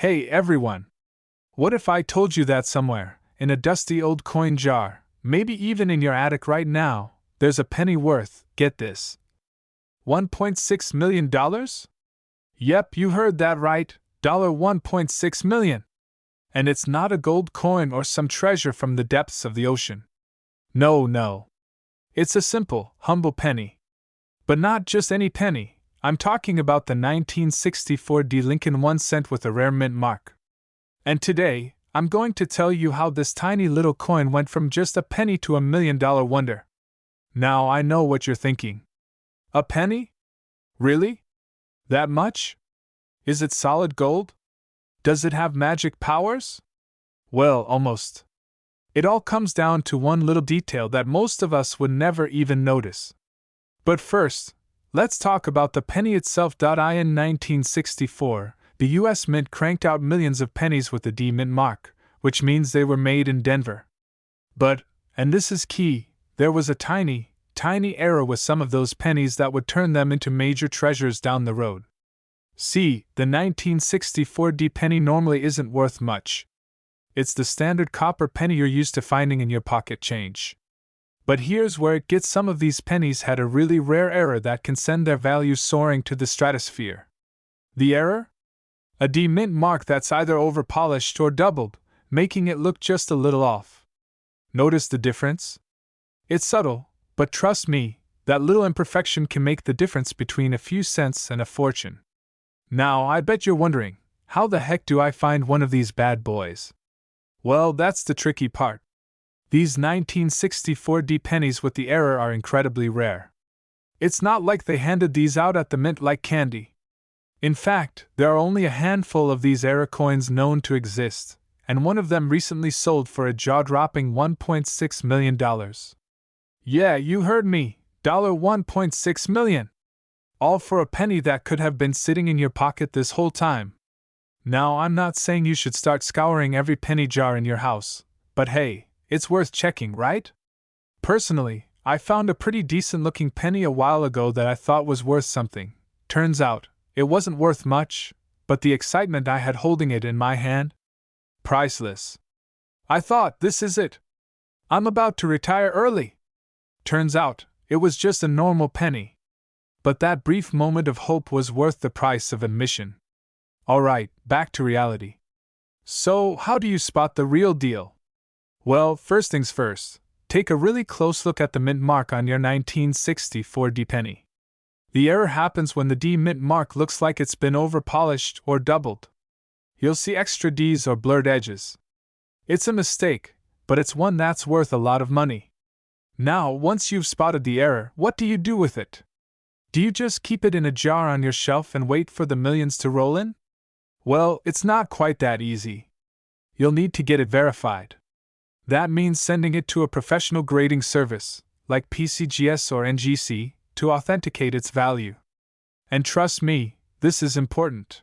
Hey everyone! What if I told you that somewhere, in a dusty old coin jar, maybe even in your attic right now, there's a penny worth, get this, $1.6 million? Yep, you heard that right, $1.6 million. And it's not a gold coin or some treasure from the depths of the ocean. No. It's a simple, humble penny. But not just any penny. I'm talking about the 1964 D. Lincoln 1 cent with a rare mint mark. And today, I'm going to tell you how this tiny little coin went from just a penny to $1 million wonder. Now I know what you're thinking. A penny? Really? That much? Is it solid gold? Does it have magic powers? Well, almost. It all comes down to one little detail that most of us would never even notice. But first, let's talk about the penny itself. In 1964, the U.S. Mint cranked out millions of pennies with the D Mint mark, which means they were made in Denver. But, and this is key, there was a tiny error with some of those pennies that would turn them into major treasures down the road. See, the 1964 D penny normally isn't worth much. It's the standard copper penny you're used to finding in your pocket change. But here's where it gets: some of these pennies had a really rare error that can send their value soaring to the stratosphere. The error? A D Mint mark that's either overpolished or doubled, making it look just a little off. Notice the difference? It's subtle, but trust me, that little imperfection can make the difference between a few cents and a fortune. Now, I bet you're wondering, how the heck do I find one of these bad boys? Well, that's the tricky part. These 1964 D pennies with the error are incredibly rare. It's not like they handed these out at the mint like candy. In fact, there are only a handful of these error coins known to exist, and one of them recently sold for a jaw-dropping $1.6 million. Yeah, you heard me, $1.6 million. All for a penny that could have been sitting in your pocket this whole time. Now, I'm not saying you should start scouring every penny jar in your house, but hey, it's worth checking, right? Personally, I found a pretty decent-looking penny a while ago that I thought was worth something. Turns out, it wasn't worth much, but the excitement I had holding it in my hand? Priceless. I thought, this is it. I'm about to retire early. Turns out, it was just a normal penny. But that brief moment of hope was worth the price of admission. Alright, back to reality. So, how do you spot the real deal? Well, first things first, take a really close look at the mint mark on your 1964 D penny. The error happens when the D mint mark looks like it's been overpolished or doubled. You'll see extra D's or blurred edges. It's a mistake, but it's one that's worth a lot of money. Now, once you've spotted the error, what do you do with it? Do you just keep it in a jar on your shelf and wait for the millions to roll in? Well, it's not quite that easy. You'll need to get it verified. That means sending it to a professional grading service, like PCGS or NGC, to authenticate its value. And trust me, this is important.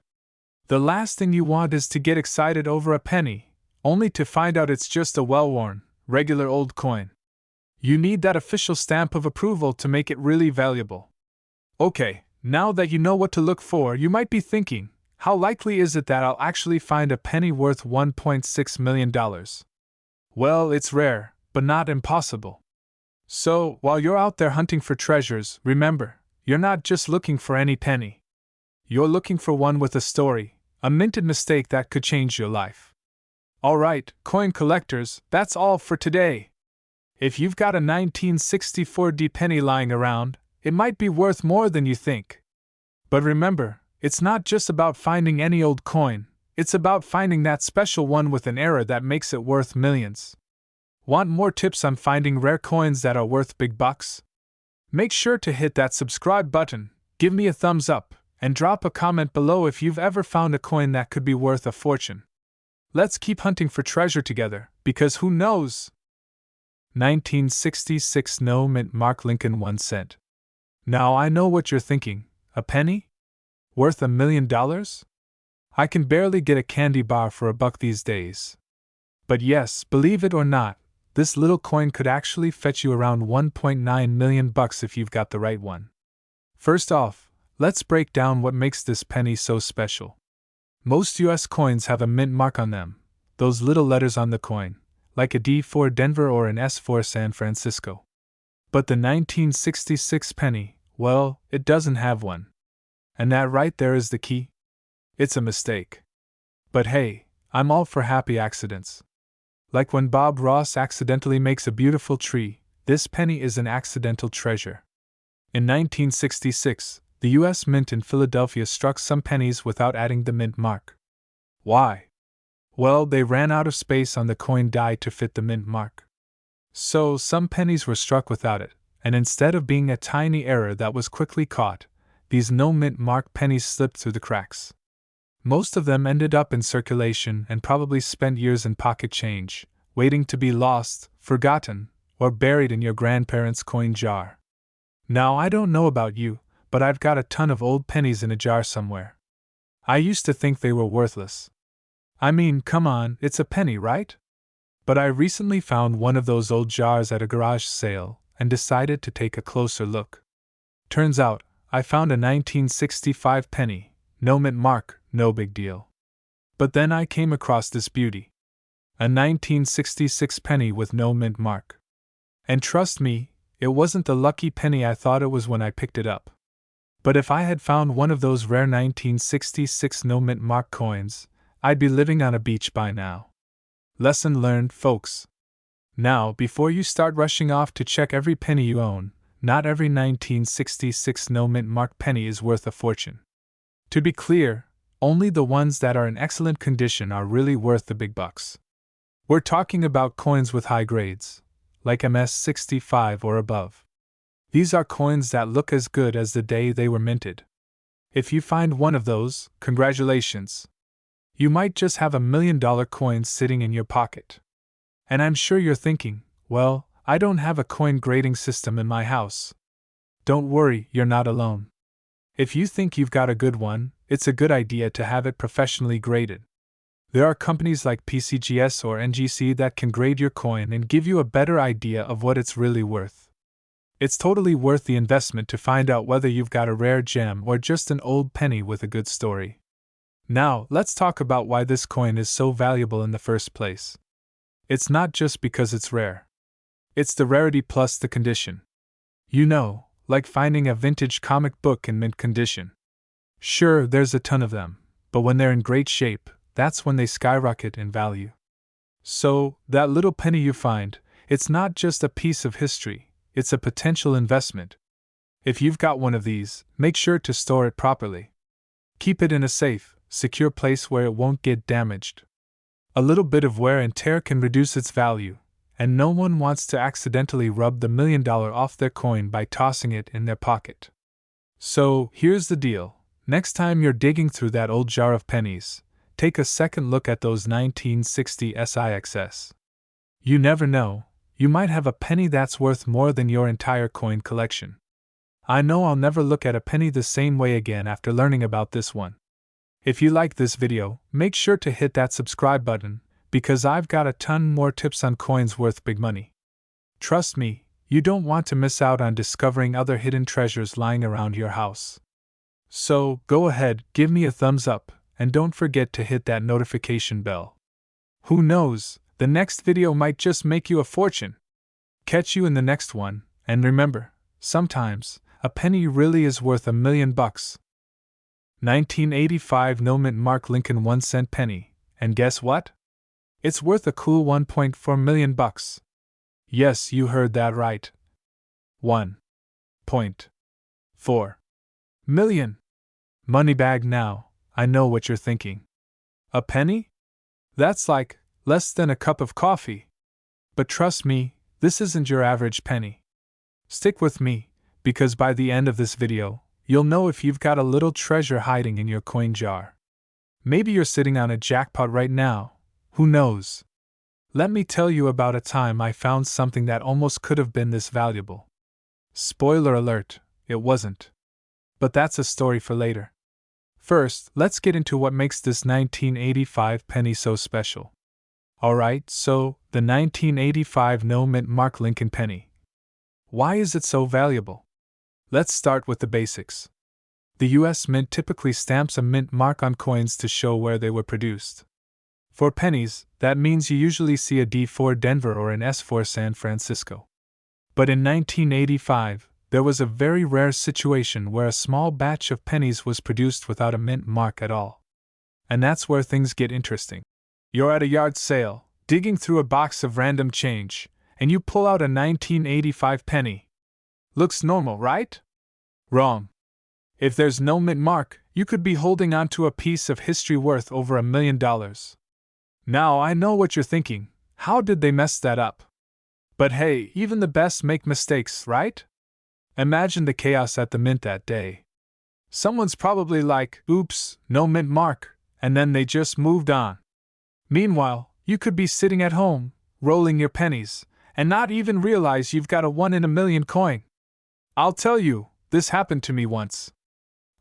The last thing you want is to get excited over a penny, only to find out it's just a well-worn, regular old coin. You need that official stamp of approval to make it really valuable. Okay, now that you know what to look for, you might be thinking, how likely is it that I'll actually find a penny worth $1.6 million? Well, it's rare, but not impossible. So, while you're out there hunting for treasures, remember, you're not just looking for any penny. You're looking for one with a story, a minted mistake that could change your life. Alright, coin collectors, that's all for today. If you've got a 1964 D penny lying around, it might be worth more than you think. But remember, it's not just about finding any old coin, it's about finding that special one with an error that makes it worth millions. Want more tips on finding rare coins that are worth big bucks? Make sure to hit that subscribe button, give me a thumbs up, and drop a comment below if you've ever found a coin that could be worth a fortune. Let's keep hunting for treasure together, because who knows? 1966 No Mint Mark Lincoln 1 cent. Now I know what you're thinking, a penny? Worth $1 million? I can barely get a candy bar for $1 these days. But yes, believe it or not, this little coin could actually fetch you around $1.9 million if you've got the right one. First off, let's break down what makes this penny so special. Most US coins have a mint mark on them, those little letters on the coin, like a D for Denver or an S for San Francisco. But the 1966 penny, well, it doesn't have one. And that right there is the key. It's a mistake. But hey, I'm all for happy accidents. Like when Bob Ross accidentally makes a beautiful tree, this penny is an accidental treasure. In 1966, the U.S. Mint in Philadelphia struck some pennies without adding the mint mark. Why? Well, they ran out of space on the coin die to fit the mint mark. So, some pennies were struck without it, and instead of being a tiny error that was quickly caught, these no mint mark pennies slipped through the cracks. Most of them ended up in circulation and probably spent years in pocket change, waiting to be lost, forgotten, or buried in your grandparents' coin jar. Now, I don't know about you, but I've got a ton of old pennies in a jar somewhere. I used to think they were worthless. I mean, come on, it's a penny, right? But I recently found one of those old jars at a garage sale and decided to take a closer look. Turns out, I found a 1965 penny, no mint mark, no big deal. But then I came across this beauty. A 1966 penny with no mint mark. And trust me, it wasn't the lucky penny I thought it was when I picked it up. But if I had found one of those rare 1966 no mint mark coins, I'd be living on a beach by now. Lesson learned, folks. Now, before you start rushing off to check every penny you own, not every 1966 no mint mark penny is worth a fortune. To be clear, only the ones that are in excellent condition are really worth the big bucks. We're talking about coins with high grades, like MS-65 or above. These are coins that look as good as the day they were minted. If you find one of those, congratulations. You might just have $1 million coins sitting in your pocket. And I'm sure you're thinking, well, I don't have a coin grading system in my house. Don't worry, you're not alone. If you think you've got a good one, it's a good idea to have it professionally graded. There are companies like PCGS or NGC that can grade your coin and give you a better idea of what it's really worth. It's totally worth the investment to find out whether you've got a rare gem or just an old penny with a good story. Now, let's talk about why this coin is so valuable in the first place. It's not just because it's rare. It's the rarity plus the condition. You know, like finding a vintage comic book in mint condition. Sure, there's a ton of them, but when they're in great shape, that's when they skyrocket in value. So, that little penny you find, it's not just a piece of history, it's a potential investment. If you've got one of these, make sure to store it properly. Keep it in a safe, secure place where it won't get damaged. A little bit of wear and tear can reduce its value, and no one wants to accidentally rub the $1 million off their coin by tossing it in their pocket. So, here's the deal. Next time you're digging through that old jar of pennies, take a second look at those 1960 SIXS. You never know, you might have a penny that's worth more than your entire coin collection. I know I'll never look at a penny the same way again after learning about this one. If you like this video, make sure to hit that subscribe button, because I've got a ton more tips on coins worth big money. Trust me, you don't want to miss out on discovering other hidden treasures lying around your house. So, go ahead, give me a thumbs up, and don't forget to hit that notification bell. Who knows, the next video might just make you a fortune. Catch you in the next one, and remember, sometimes, a penny really is worth $1 million. 1985 no mint mark Lincoln 1-cent penny, and guess what? It's worth a cool $1.4 million. Yes, you heard that right. $1.4 million. Money bag now, I know what you're thinking. A penny? That's like less than a cup of coffee. But trust me, this isn't your average penny. Stick with me, because by the end of this video, you'll know if you've got a little treasure hiding in your coin jar. Maybe you're sitting on a jackpot right now, who knows? Let me tell you about a time I found something that almost could have been this valuable. Spoiler alert, it wasn't. But that's a story for later. First, let's get into what makes this 1985 penny so special. Alright, so, the 1985 no mint mark Lincoln penny. Why is it so valuable? Let's start with the basics. The US Mint typically stamps a mint mark on coins to show where they were produced. For pennies, that means you usually see a D for Denver or an S for San Francisco. But in 1985, there was a very rare situation where a small batch of pennies was produced without a mint mark at all. And that's where things get interesting. You're at a yard sale, digging through a box of random change, and you pull out a 1985 penny. Looks normal, right? Wrong. If there's no mint mark, you could be holding onto a piece of history worth over $1 million. Now I know what you're thinking, how did they mess that up? But hey, even the best make mistakes, right? Imagine the chaos at the mint that day. Someone's probably like, oops, no mint mark, and then they just moved on. Meanwhile, you could be sitting at home, rolling your pennies, and not even realize you've got a 1 in a million coin. I'll tell you, this happened to me once.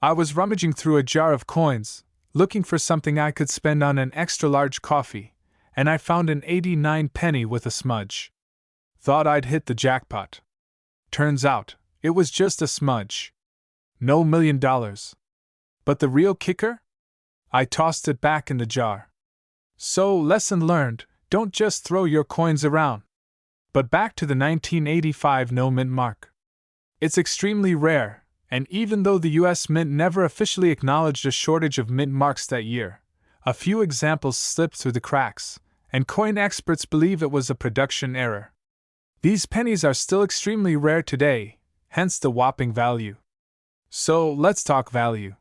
I was rummaging through a jar of coins, looking for something I could spend on an extra large coffee, and I found an 89 penny with a smudge. Thought I'd hit the jackpot. Turns out, it was just a smudge. No $1 million. But the real kicker? I tossed it back in the jar. So, lesson learned, don't just throw your coins around. But back to the 1985 no mint mark. It's extremely rare, and even though the US Mint never officially acknowledged a shortage of mint marks that year, a few examples slipped through the cracks, and coin experts believe it was a production error. These pennies are still extremely rare today, hence the whopping value. So, let's talk value.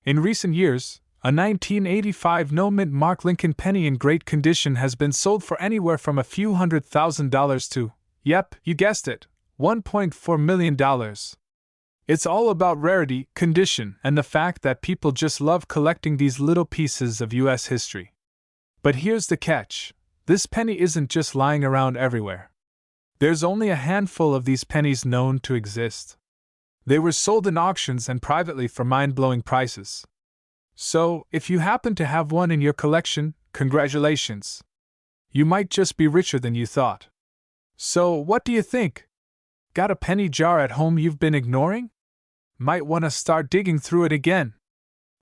In recent years, a 1985 no-mint mark Lincoln penny in great condition has been sold for anywhere from a few $100,000 to, yep, you guessed it, $1.4 million. It's all about rarity, condition, and the fact that people just love collecting these little pieces of US history. But here's the catch. This penny isn't just lying around everywhere. There's only a handful of these pennies known to exist. They were sold in auctions and privately for mind-blowing prices. So, if you happen to have one in your collection, congratulations. You might just be richer than you thought. So, what do you think? Got a penny jar at home you've been ignoring? Might want to start digging through it again.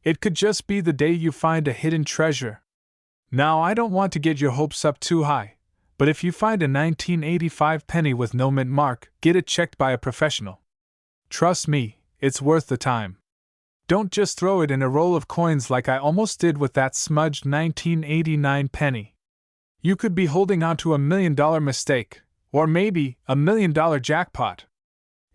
It could just be the day you find a hidden treasure. Now, I don't want to get your hopes up too high, but if you find a 1985 penny with no mint mark, get it checked by a professional. Trust me, it's worth the time. Don't just throw it in a roll of coins like I almost did with that smudged 1989 penny. You could be holding on to $1 million mistake, or maybe $1 million jackpot.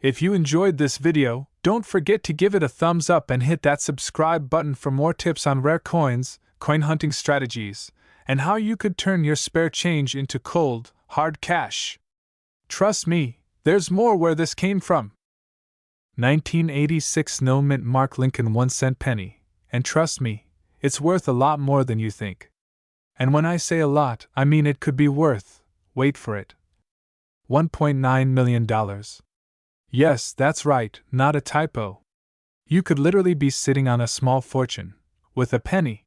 If you enjoyed this video, don't forget to give it a thumbs up and hit that subscribe button for more tips on rare coins, coin hunting strategies, and how you could turn your spare change into cold, hard cash. Trust me, there's more where this came from. 1986 no mint mark Lincoln 1-cent penny, and trust me, it's worth a lot more than you think. And when I say a lot, I mean it could be worth, wait for it, $1.9 million. Yes, that's right, not a typo. You could literally be sitting on a small fortune, with a penny.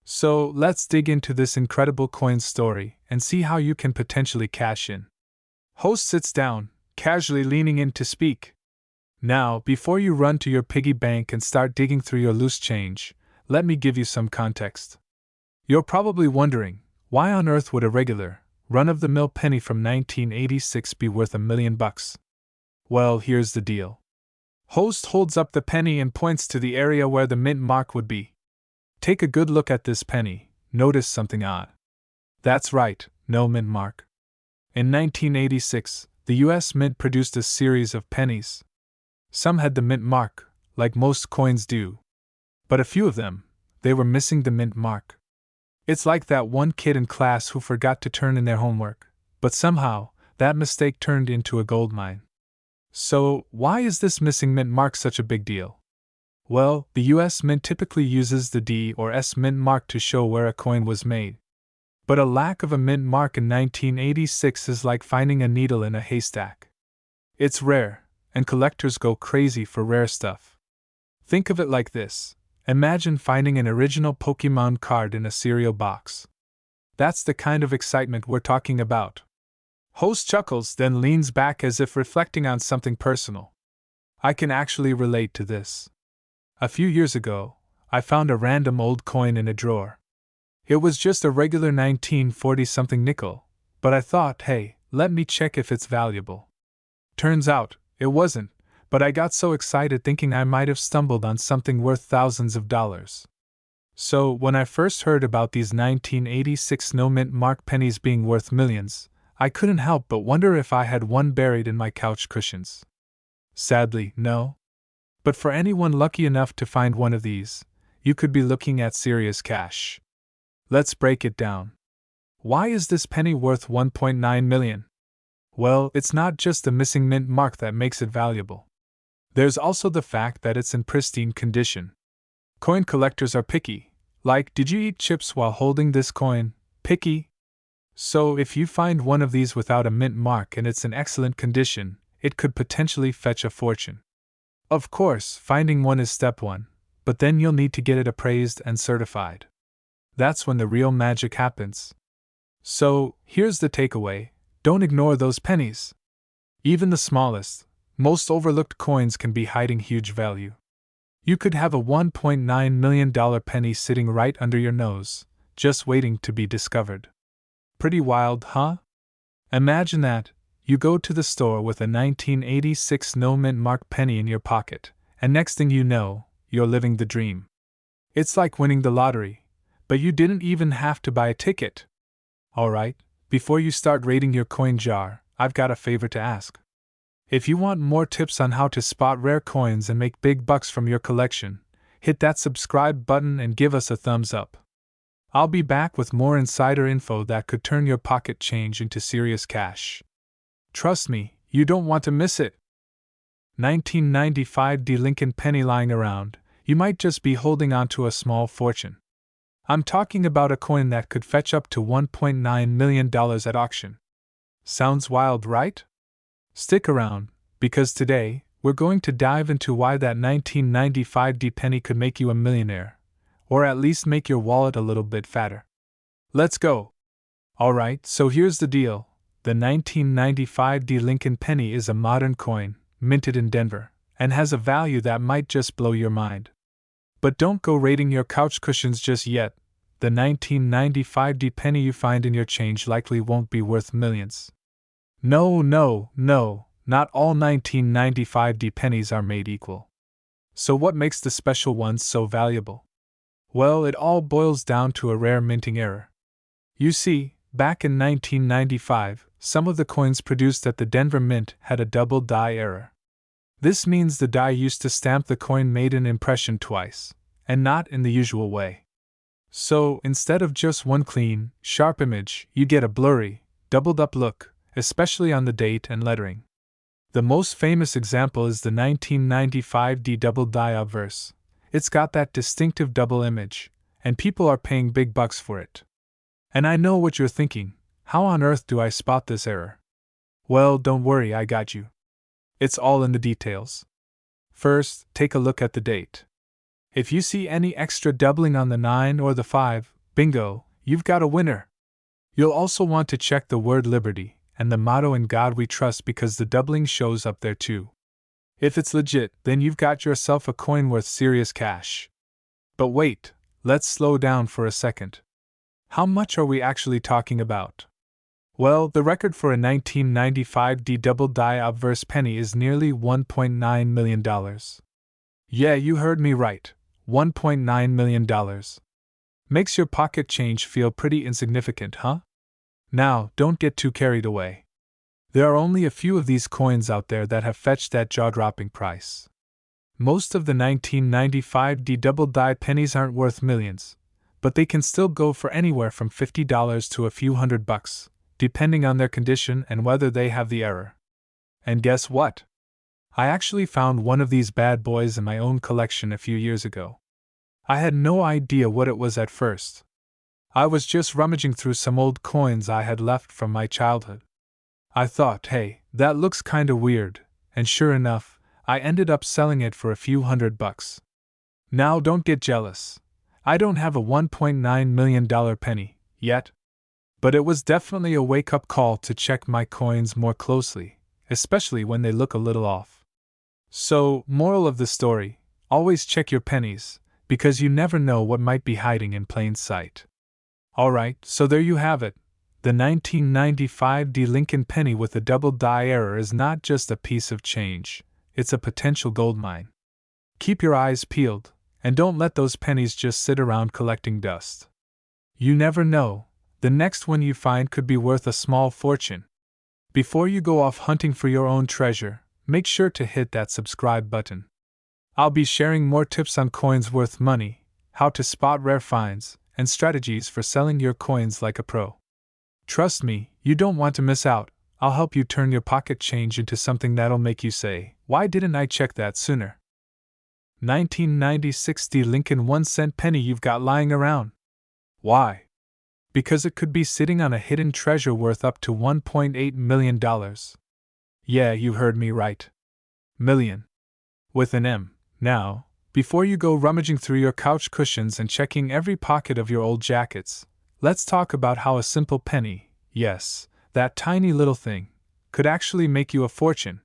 So, let's dig into this incredible coin story and see how you can potentially cash in. Host sits down, casually leaning in to speak. Now, before you run to your piggy bank and start digging through your loose change, let me give you some context. You're probably wondering, why on earth would a regular, run-of-the-mill penny from 1986 be worth $1 million? Well, here's the deal. Host holds up the penny and points to the area where the mint mark would be. Take a good look at this penny, notice something odd. That's right, no mint mark. In 1986, the US Mint produced a series of pennies. Some had the mint mark, like most coins do. But a few of them, they were missing the mint mark. It's like that one kid in class who forgot to turn in their homework, but somehow, that mistake turned into a goldmine. So, why is this missing mint mark such a big deal? Well, the US Mint typically uses the D or S mint mark to show where a coin was made. But a lack of a mint mark in 1986 is like finding a needle in a haystack. It's rare, and collectors go crazy for rare stuff. Think of it like this. Imagine finding an original Pokémon card in a cereal box. That's the kind of excitement we're talking about. Host chuckles, then leans back as if reflecting on something personal. I can actually relate to this. A few years ago, I found a random old coin in a drawer. It was just a regular 1940-something nickel, but I thought, hey, let me check if it's valuable. Turns out, it wasn't, but I got so excited thinking I might have stumbled on something worth thousands of dollars. So, when I first heard about these 1986 no-mint mark pennies being worth millions, I couldn't help but wonder if I had one buried in my couch cushions. Sadly, no. But for anyone lucky enough to find one of these, you could be looking at serious cash. Let's break it down. Why is this penny worth $1.9 million? Well, it's not just the missing mint mark that makes it valuable. There's also the fact that it's in pristine condition. Coin collectors are picky. Like, did you eat chips while holding this coin? Picky? So, if you find one of these without a mint mark and it's in excellent condition, it could potentially fetch a fortune. Of course, finding one is step one, but then you'll need to get it appraised and certified. That's when the real magic happens. So, here's the takeaway: don't ignore those pennies. Even the smallest, most overlooked coins can be hiding huge value. You could have a $1.9 million penny sitting right under your nose, just waiting to be discovered. Pretty wild, huh? Imagine that. You go to the store with a 1986 no-mint mark penny in your pocket, and next thing you know, you're living the dream. It's like winning the lottery, but you didn't even have to buy a ticket. Alright, before you start raiding your coin jar, I've got a favor to ask. If you want more tips on how to spot rare coins and make big bucks from your collection, hit that subscribe button and give us a thumbs up. I'll be back with more insider info that could turn your pocket change into serious cash. Trust me, you don't want to miss it. 1995 D Lincoln penny lying around, you might just be holding on to a small fortune. I'm talking about a coin that could fetch up to $1.9 million at auction. Sounds wild, right? Stick around, because today, we're going to dive into why that 1995 D penny could make you a millionaire, or at least make your wallet a little bit fatter. Let's go! Alright, so here's the deal. The 1995 D Lincoln penny is a modern coin, minted in Denver, and has a value that might just blow your mind. But don't go raiding your couch cushions just yet. The 1995 D penny you find in your change likely won't be worth millions. No, not all 1995 D pennies are made equal. So what makes the special ones so valuable? Well, it all boils down to a rare minting error. You see, back in 1995, some of the coins produced at the Denver Mint had a double die error. This means the die used to stamp the coin made an impression twice, and not in the usual way. So, instead of just one clean, sharp image, you get a blurry, doubled-up look, especially on the date and lettering. The most famous example is the 1995 D double die obverse. It's got that distinctive double image, and people are paying big bucks for it. And I know what you're thinking: how on earth do I spot this error? Well, don't worry, I got you. It's all in the details. First, take a look at the date. If you see any extra doubling on the 9 or the 5, bingo, you've got a winner. You'll also want to check the word Liberty and the motto "In God We Trust," because the doubling shows up there too. If it's legit, then you've got yourself a coin worth serious cash. But wait, let's slow down for a second. How much are we actually talking about? Well, the record for a 1995 D double die obverse penny is nearly $1.9 million. Yeah, you heard me right, $1.9 million. Makes your pocket change feel pretty insignificant, huh? Now, don't get too carried away. There are only a few of these coins out there that have fetched that jaw-dropping price. Most of the 1995 D double die pennies aren't worth millions, but they can still go for anywhere from $50 to a few $100, depending on their condition and whether they have the error. And guess what? I actually found one of these bad boys in my own collection a few years ago. I had no idea what it was at first. I was just rummaging through some old coins I had left from my childhood. I thought, hey, that looks kinda weird, and sure enough, I ended up selling it for a few $100. Now don't get jealous. I don't have a $1.9 million penny, yet. But it was definitely a wake-up call to check my coins more closely, especially when they look a little off. So, moral of the story, Always check your pennies, because you never know what might be hiding in plain sight. Alright, so there you have it. The 1995 D Lincoln penny with a double die error is not just a piece of change, it's a potential goldmine. Keep your eyes peeled, and don't let those pennies just sit around collecting dust. You never know, the next one you find could be worth a small fortune. Before you go off hunting for your own treasure, make sure to hit that subscribe button. I'll be sharing more tips on coins worth money, how to spot rare finds, and strategies for selling your coins like a pro. Trust me, you don't want to miss out. I'll help you turn your pocket change into something that'll make you say, "Why didn't I check that sooner?" 1996 D Lincoln 1-cent penny you've got lying around. Why? Because it could be sitting on a hidden treasure worth up to $1.8 million. Yeah, you heard me right. Million. With an M. Now, before you go rummaging through your couch cushions and checking every pocket of your old jackets, let's talk about how a simple penny, yes, that tiny little thing, could actually make you a fortune.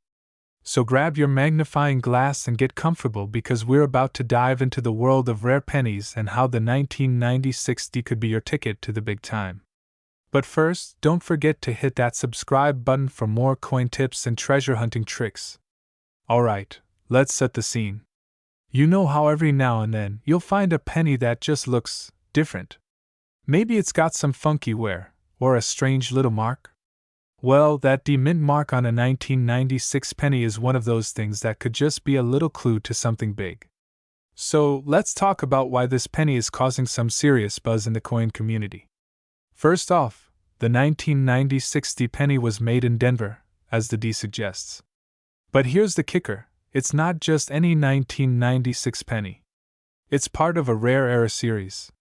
So grab your magnifying glass and get comfortable because we're about to dive into the world of rare pennies and how the 1996 D could be your ticket to the big time. But first, don't forget to hit that subscribe button for more coin tips and treasure hunting tricks. Alright, let's set the scene. You know how every now and then you'll find a penny that just looks different. Maybe it's got some funky wear, or a strange little mark. Well, that D-mint mark on a 1996 penny is one of those things that could just be a little clue to something big. So, let's talk about why this penny is causing some serious buzz in the coin community. First off, the 1996 D penny was made in Denver, as the D suggests. But here's the kicker, it's not just any 1996 penny. It's part of a rare error series.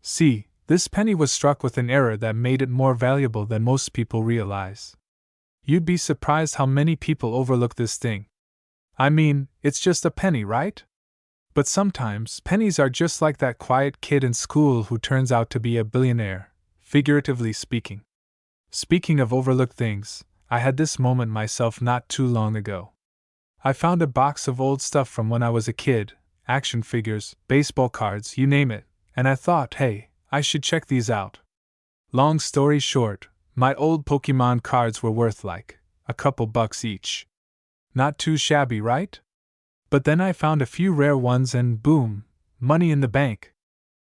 See, this penny was struck with an error that made it more valuable than most people realize. You'd be surprised how many people overlook this thing. I mean, it's just a penny, right? But sometimes, pennies are just like that quiet kid in school who turns out to be a billionaire, figuratively speaking. Speaking of overlooked things, I had this moment myself not too long ago. I found a box of old stuff from when I was a kid, action figures, baseball cards, you name it, and I thought, hey, I should check these out. Long story short, my old Pokemon cards were worth like a couple bucks each. Not too shabby, right? But then I found a few rare ones and boom, money in the bank.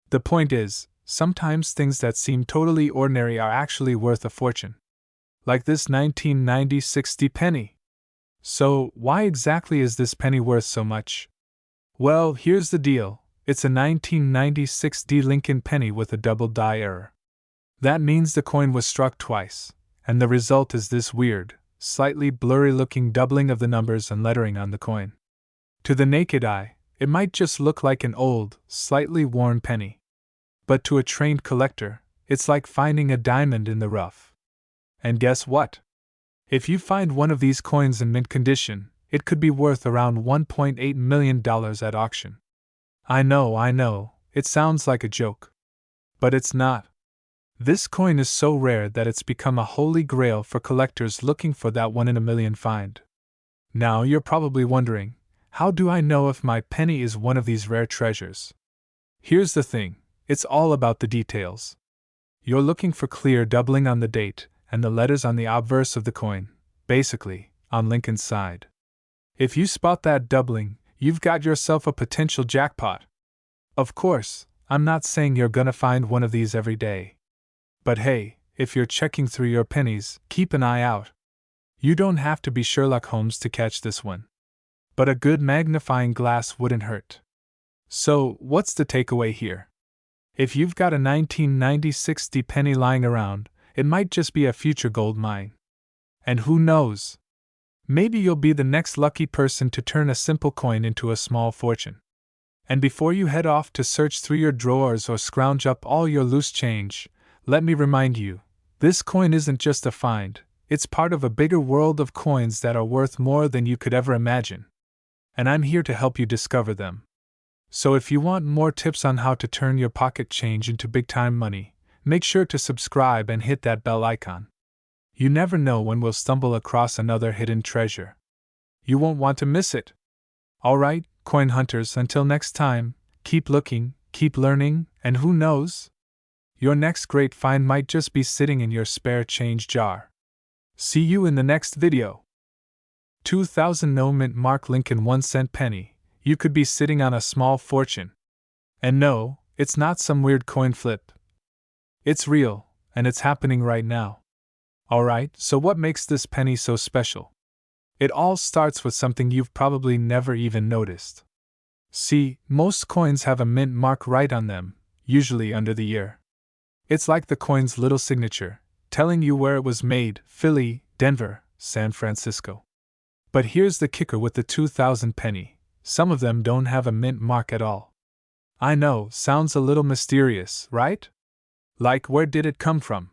The point is, sometimes things that seem totally ordinary are actually worth a fortune. Like this 1996 D penny. So, why exactly is this penny worth so much? Well, here's the deal. It's a 1996 D Lincoln penny with a double die error. That means the coin was struck twice, and the result is this weird, slightly blurry-looking doubling of the numbers and lettering on the coin. To the naked eye, it might just look like an old, slightly worn penny. But to a trained collector, it's like finding a diamond in the rough. And guess what? If you find one of these coins in mint condition, it could be worth around $1.8 million at auction. I know, it sounds like a joke. But it's not. This coin is so rare that it's become a holy grail for collectors looking for that one-in-a-million find. Now you're probably wondering, how do I know if my penny is one of these rare treasures? Here's the thing, it's all about the details. You're looking for clear doubling on the date and the letters on the obverse of the coin, basically, on Lincoln's side. If you spot that doubling, you've got yourself a potential jackpot. Of course, I'm not saying you're gonna find one of these every day. But hey, if you're checking through your pennies, keep an eye out. You don't have to be Sherlock Holmes to catch this one. But a good magnifying glass wouldn't hurt. So, what's the takeaway here? If you've got a 1996 D penny lying around, it might just be a future gold mine. And who knows? Maybe you'll be the next lucky person to turn a simple coin into a small fortune. And before you head off to search through your drawers or scrounge up all your loose change, let me remind you, this coin isn't just a find, it's part of a bigger world of coins that are worth more than you could ever imagine. And I'm here to help you discover them. So if you want more tips on how to turn your pocket change into big-time money, make sure to subscribe and hit that bell icon. You never know when we'll stumble across another hidden treasure. You won't want to miss it. Alright, coin hunters, until next time, keep looking, keep learning, and who knows? Your next great find might just be sitting in your spare change jar. See you in the next video. 2000 No mint mark Lincoln 1-cent penny. You could be sitting on a small fortune. And no, it's not some weird coin flip. It's real, and it's happening right now. Alright, so what makes this penny so special? It all starts with something you've probably never even noticed. See, most coins have a mint mark right on them, usually under the year. It's like the coin's little signature, telling you where it was made: Philly, Denver, San Francisco. But here's the kicker with the 2000 penny: some of them don't have a mint mark at all. I know, sounds a little mysterious, right? Like, where did it come from?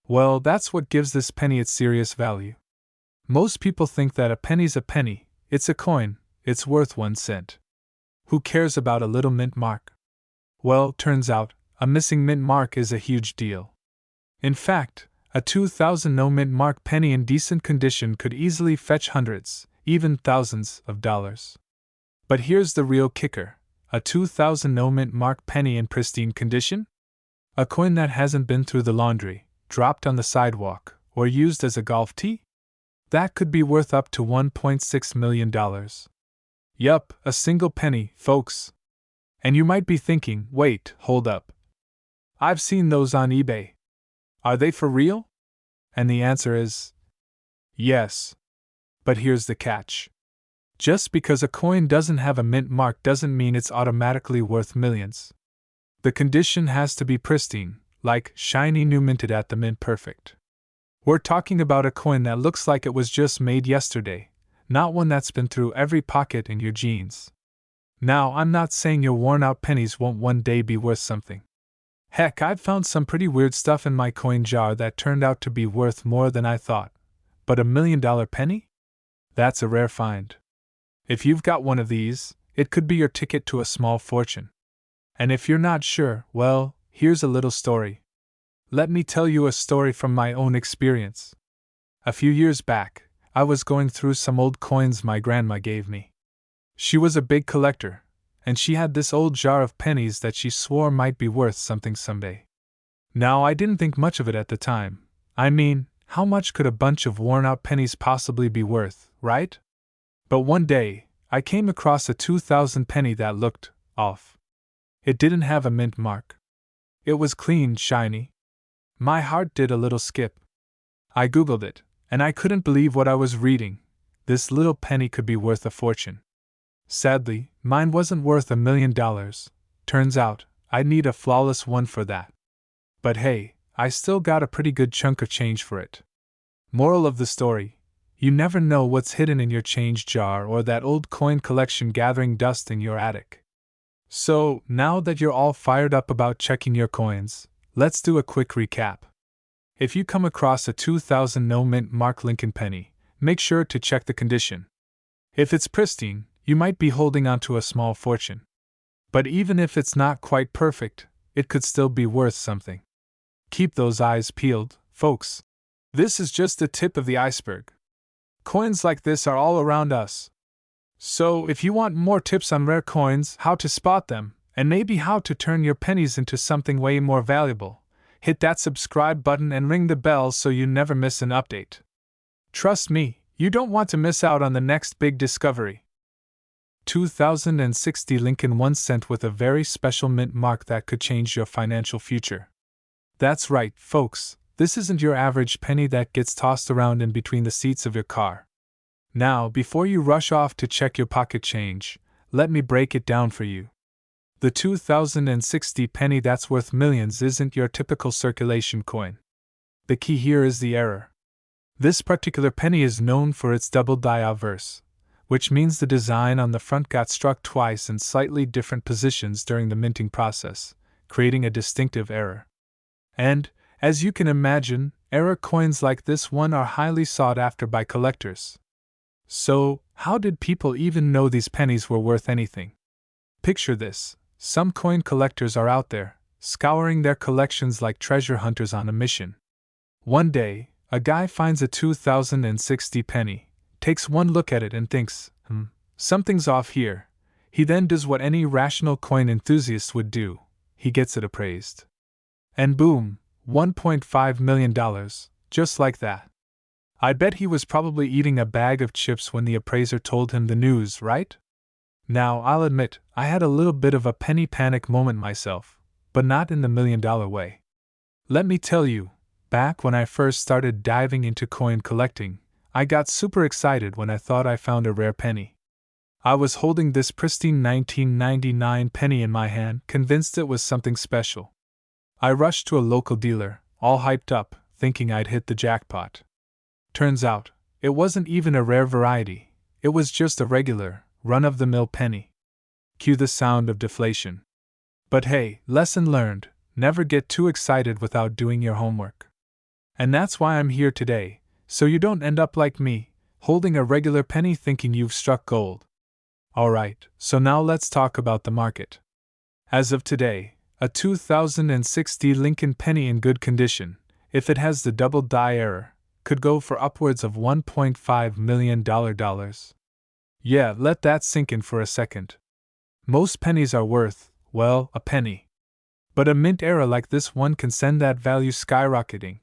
Well, that's what gives this penny its serious value. Most people think that a penny's a penny, it's a coin, it's worth 1 cent. Who cares about a little mint mark? Well, turns out, a missing mint mark is a huge deal. In fact, a 2000 no mint mark penny in decent condition could easily fetch hundreds, even thousands of dollars. But here's the real kicker: a 2000 no mint mark penny in pristine condition? A coin that hasn't been through the laundry, dropped on the sidewalk, or used as a golf tee? That could be worth up to $1.6 million. Yup, a single penny, folks. And you might be thinking, wait, hold up. I've seen those on eBay. Are they for real? And the answer is yes. But here's the catch. Just because a coin doesn't have a mint mark doesn't mean it's automatically worth millions. The condition has to be pristine, like shiny new minted at the mint perfect. We're talking about a coin that looks like it was just made yesterday, not one that's been through every pocket in your jeans. Now, I'm not saying your worn-out pennies won't one day be worth something. Heck, I've found some pretty weird stuff in my coin jar that turned out to be worth more than I thought. But $1 million penny? That's a rare find. If you've got one of these, it could be your ticket to a small fortune. And if you're not sure, well, here's a little story. Let me tell you a story from my own experience. A few years back, I was going through some old coins my grandma gave me. She was a big collector, and she had this old jar of pennies that she swore might be worth something someday. Now, I didn't think much of it at the time. I mean, how much could a bunch of worn-out pennies possibly be worth, right? But one day, I came across a 2000 penny that looked off. It didn't have a mint mark. It was clean, shiny. My heart did a little skip. I googled it, and I couldn't believe what I was reading. This little penny could be worth a fortune. Sadly, mine wasn't worth $1 million. Turns out, I'd need a flawless one for that. But hey, I still got a pretty good chunk of change for it. Moral of the story: you never know what's hidden in your change jar or that old coin collection gathering dust in your attic. So, now that you're all fired up about checking your coins, let's do a quick recap. If you come across a 2000 no mint mark Lincoln penny, make sure to check the condition. If it's pristine, you might be holding onto a small fortune. But even if it's not quite perfect, it could still be worth something. Keep those eyes peeled, folks. This is just the tip of the iceberg. Coins like this are all around us. So, if you want more tips on rare coins, how to spot them, and maybe how to turn your pennies into something way more valuable, hit that subscribe button and ring the bell so you never miss an update. Trust me, you don't want to miss out on the next big discovery. 2060 Lincoln 1 cent with a very special mint mark that could change your financial future. That's right, folks, this isn't your average penny that gets tossed around in between the seats of your car. Now, before you rush off to check your pocket change, let me break it down for you. The 2060 penny that's worth millions isn't your typical circulation coin. The key here is the error. This particular penny is known for its double die obverse, which means the design on the front got struck twice in slightly different positions during the minting process, creating a distinctive error. And, as you can imagine, error coins like this one are highly sought after by collectors. So, how did people even know these pennies were worth anything? Picture this: some coin collectors are out there, scouring their collections like treasure hunters on a mission. One day, a guy finds a 2060 penny, takes one look at it and thinks, something's off here. He then does what any rational coin enthusiast would do: he gets it appraised. And boom, $1.5 million, just like that. I bet he was probably eating a bag of chips when the appraiser told him the news, right? Now, I'll admit, I had a little bit of a penny panic moment myself, but not in the $1,000,000 way. Let me tell you, back when I first started diving into coin collecting, I got super excited when I thought I found a rare penny. I was holding this pristine 1999 penny in my hand, convinced it was something special. I rushed to a local dealer, all hyped up, thinking I'd hit the jackpot. Turns out, it wasn't even a rare variety, it was just a regular, run-of-the-mill penny. Cue the sound of deflation. But hey, lesson learned, never get too excited without doing your homework. And that's why I'm here today, so you don't end up like me, holding a regular penny thinking you've struck gold. Alright, so now let's talk about the market. As of today, a 2060 Lincoln penny in good condition, if it has the double die error, could go for upwards of $1.5 million. Yeah, let that sink in for a second. Most pennies are worth, well, a penny. But a mint era like this one can send that value skyrocketing.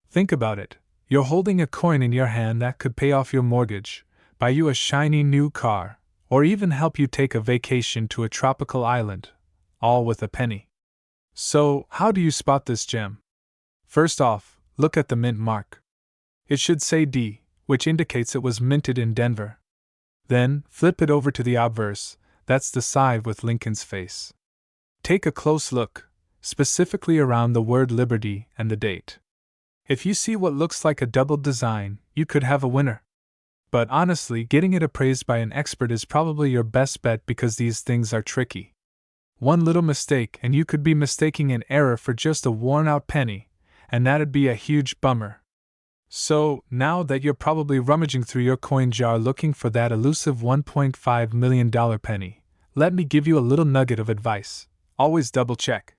Think about it. You're holding a coin in your hand that could pay off your mortgage, buy you a shiny new car, or even help you take a vacation to a tropical island, all with a penny. So, how do you spot this gem? First off, look at the mint mark. It should say D, which indicates it was minted in Denver. Then, flip it over to the obverse, that's the side with Lincoln's face. Take a close look, specifically around the word Liberty and the date. If you see what looks like a double design, you could have a winner. But honestly, getting it appraised by an expert is probably your best bet because these things are tricky. One little mistake and you could be mistaking an error for just a worn-out penny, and that'd be a huge bummer. So, now that you're probably rummaging through your coin jar looking for that elusive $1.5 million penny, let me give you a little nugget of advice. Always double check.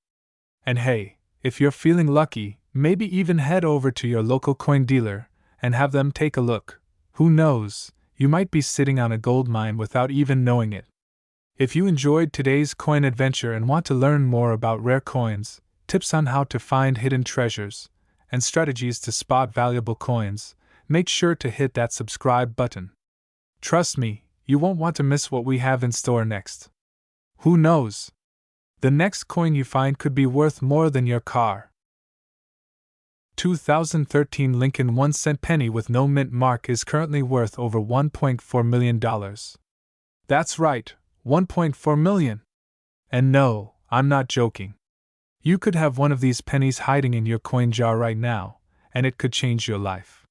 And hey, if you're feeling lucky, maybe even head over to your local coin dealer and have them take a look. Who knows, you might be sitting on a gold mine without even knowing it. If you enjoyed today's coin adventure and want to learn more about rare coins, tips on how to find hidden treasures, and strategies to spot valuable coins, make sure to hit that subscribe button. Trust me, you won't want to miss what we have in store next. Who knows? The next coin you find could be worth more than your car. 2013 Lincoln 1-cent penny with no mint mark is currently worth over $1.4 million. That's right, $1.4 million. And no, I'm not joking. You could have one of these pennies hiding in your coin jar right now, and it could change your life.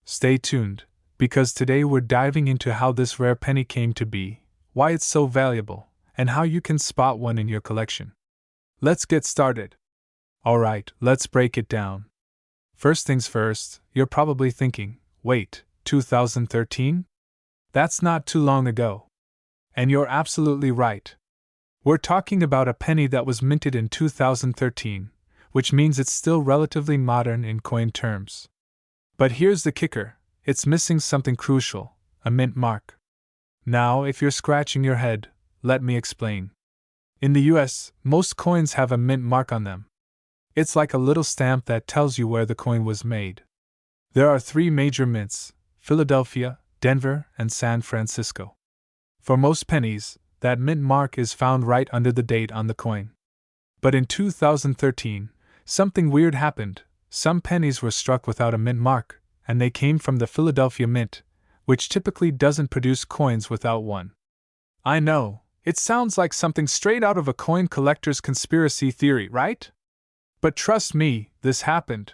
Stay tuned, because today we're diving into how this rare penny came to be, why it's so valuable, and how you can spot one in your collection. Let's get started. Alright, let's break it down. First things first, you're probably thinking, wait, 2013? That's not too long ago. And you're absolutely right. We're talking about a penny that was minted in 2013, which means it's still relatively modern in coin terms. But here's the kicker, it's missing something crucial, a mint mark. Now, if you're scratching your head, let me explain. In the US, most coins have a mint mark on them. It's like a little stamp that tells you where the coin was made. There are 3 major mints: Philadelphia, Denver, and San Francisco. For most pennies, that mint mark is found right under the date on the coin. But in 2013, something weird happened. Some pennies were struck without a mint mark, and they came from the Philadelphia Mint, which typically doesn't produce coins without one. I know, it sounds like something straight out of a coin collector's conspiracy theory, right? But trust me, this happened.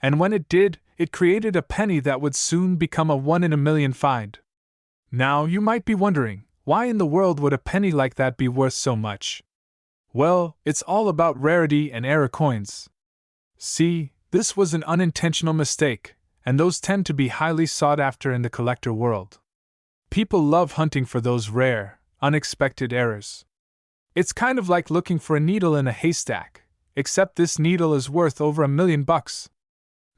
And when it did, it created a penny that would soon become a 1 in a million find. Now you might be wondering, why in the world would a penny like that be worth so much? Well, it's all about rarity and error coins. See, this was an unintentional mistake, and those tend to be highly sought after in the collector world. People love hunting for those rare, unexpected errors. It's kind of like looking for a needle in a haystack, except this needle is worth over $1 million.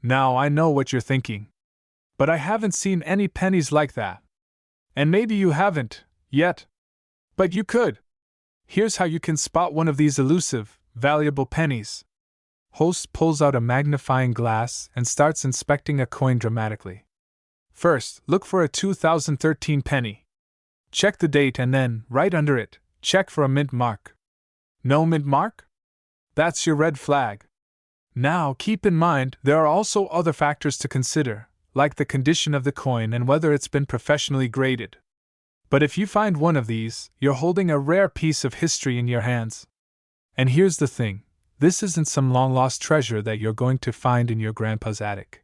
Now I know what you're thinking. But I haven't seen any pennies like that. And maybe you haven't, yet. But you could! Here's how you can spot one of these elusive, valuable pennies. Host pulls out a magnifying glass and starts inspecting a coin dramatically. First, look for a 2013 penny. Check the date and then, right under it, check for a mint mark. No mint mark? That's your red flag. Now, keep in mind, there are also other factors to consider, like the condition of the coin and whether it's been professionally graded. But if you find one of these, you're holding a rare piece of history in your hands. And here's the thing, this isn't some long-lost treasure that you're going to find in your grandpa's attic.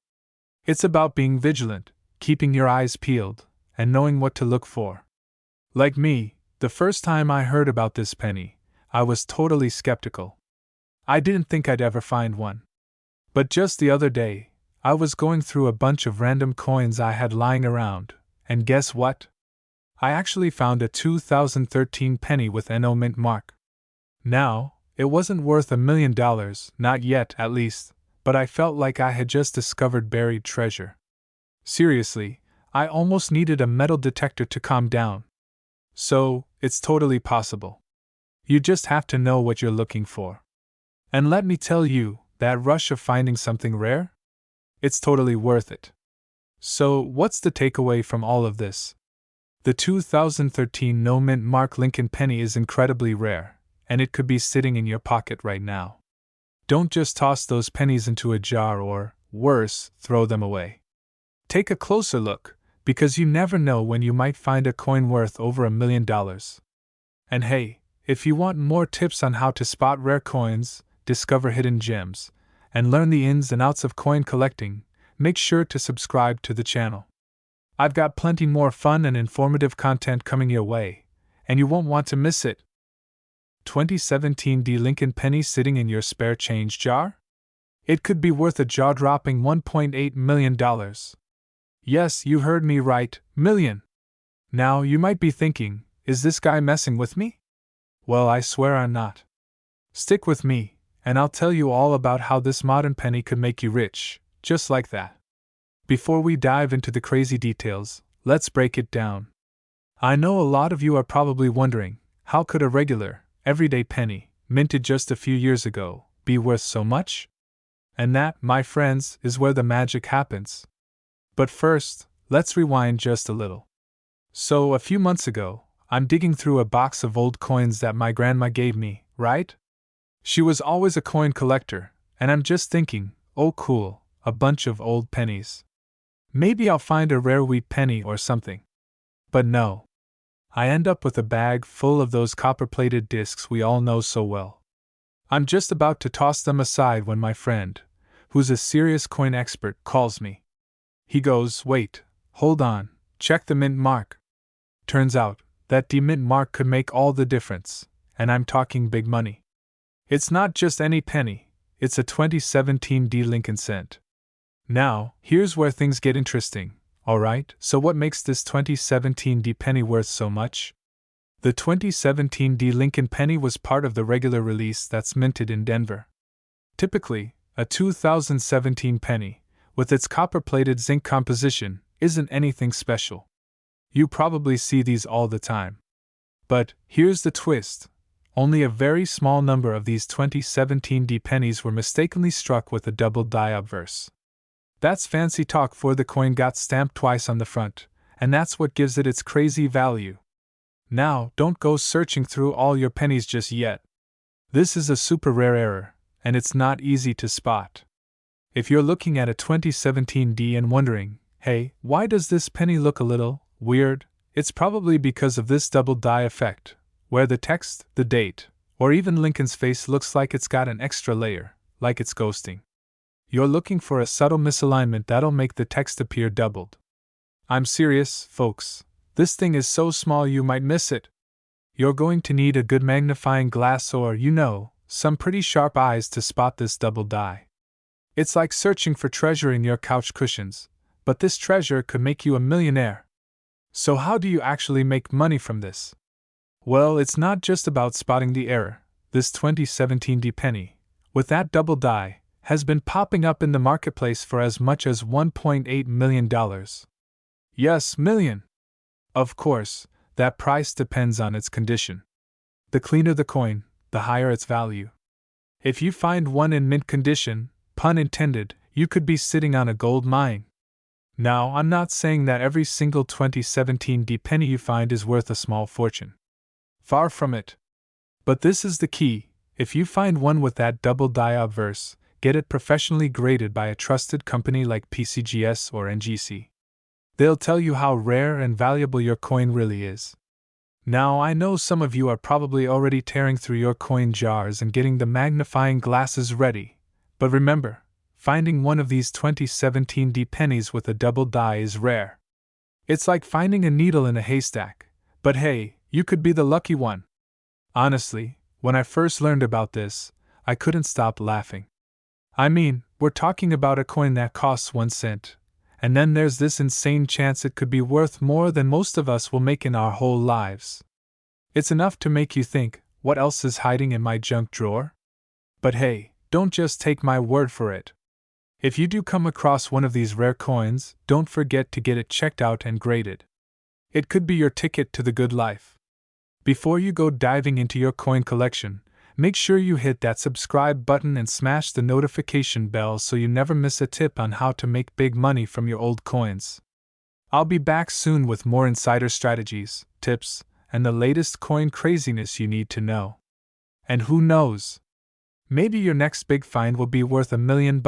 It's about being vigilant, keeping your eyes peeled, and knowing what to look for. Like me, the first time I heard about this penny, I was totally skeptical. I didn't think I'd ever find one. But just the other day, I was going through a bunch of random coins I had lying around, and guess what? I actually found a 2013 penny with no mint mark. Now, it wasn't worth $1 million, not yet at least, but I felt like I had just discovered buried treasure. Seriously, I almost needed a metal detector to calm down. So, it's totally possible. You just have to know what you're looking for. And let me tell you, that rush of finding something rare? It's totally worth it. So, what's the takeaway from all of this? The 2013 no mint mark Lincoln penny is incredibly rare, and it could be sitting in your pocket right now. Don't just toss those pennies into a jar or, worse, throw them away. Take a closer look, because you never know when you might find a coin worth over $1 million. And hey, if you want more tips on how to spot rare coins, discover hidden gems, and learn the ins and outs of coin collecting, make sure to subscribe to the channel. I've got plenty more fun and informative content coming your way, and you won't want to miss it. 2017 Lincoln penny sitting in your spare change jar? It could be worth a jaw-dropping $1.8 million. Yes, you heard me right, million. Now, you might be thinking, is this guy messing with me? Well, I swear I'm not. Stick with me, and I'll tell you all about how this modern penny could make you rich, just like that. Before we dive into the crazy details, let's break it down. I know a lot of you are probably wondering, how could a regular, everyday penny, minted just a few years ago, be worth so much? And that, my friends, is where the magic happens. But first, let's rewind just a little. So, a few months ago, I'm digging through a box of old coins that my grandma gave me, right? She was always a coin collector, and I'm just thinking, oh cool, a bunch of old pennies. Maybe I'll find a rare wheat penny or something. But no. I end up with a bag full of those copper-plated discs we all know so well. I'm just about to toss them aside when my friend, who's a serious coin expert, calls me. He goes, wait, hold on, check the mint mark. Turns out, that mint mark could make all the difference, and I'm talking big money. It's not just any penny, it's a 2017 Lincoln cent. Now, here's where things get interesting, alright? So what makes this 2017 penny worth so much? The 2017 Lincoln penny was part of the regular release that's minted in Denver. Typically, a 2017 penny, with its copper-plated zinc composition, isn't anything special. You probably see these all the time. But, here's the twist. Only a very small number of these 2017 pennies were mistakenly struck with a double die obverse. That's fancy talk for the coin got stamped twice on the front, and that's what gives it its crazy value. Now, don't go searching through all your pennies just yet. This is a super rare error, and it's not easy to spot. If you're looking at a 2017 and wondering, hey, why does this penny look a little weird? It's probably because of this double die effect, where the text, the date, or even Lincoln's face looks like it's got an extra layer, like it's ghosting. You're looking for a subtle misalignment that'll make the text appear doubled. I'm serious, folks. This thing is so small you might miss it. You're going to need a good magnifying glass or, some pretty sharp eyes to spot this double die. It's like searching for treasure in your couch cushions, but this treasure could make you a millionaire. So how do you actually make money from this? Well, it's not just about spotting the error. This 2017 penny, with that double die, has been popping up in the marketplace for as much as $1.8 million. Yes, million! Of course, that price depends on its condition. The cleaner the coin, the higher its value. If you find one in mint condition, pun intended, you could be sitting on a gold mine. Now, I'm not saying that every single 2017 penny you find is worth a small fortune. Far from it. But this is the key: if you find one with that double die obverse, get it professionally graded by a trusted company like PCGS or NGC. They'll tell you how rare and valuable your coin really is. Now, I know some of you are probably already tearing through your coin jars and getting the magnifying glasses ready, but remember, finding one of these 2017 pennies with a double die is rare. It's like finding a needle in a haystack, but hey, you could be the lucky one. Honestly, when I first learned about this, I couldn't stop laughing. I mean, we're talking about a coin that costs 1 cent, and then there's this insane chance it could be worth more than most of us will make in our whole lives. It's enough to make you think, what else is hiding in my junk drawer? But hey, don't just take my word for it. If you do come across one of these rare coins, don't forget to get it checked out and graded. It could be your ticket to the good life. Before you go diving into your coin collection, make sure you hit that subscribe button and smash the notification bell so you never miss a tip on how to make big money from your old coins. I'll be back soon with more insider strategies, tips, and the latest coin craziness you need to know. And who knows? Maybe your next big find will be worth $1 million.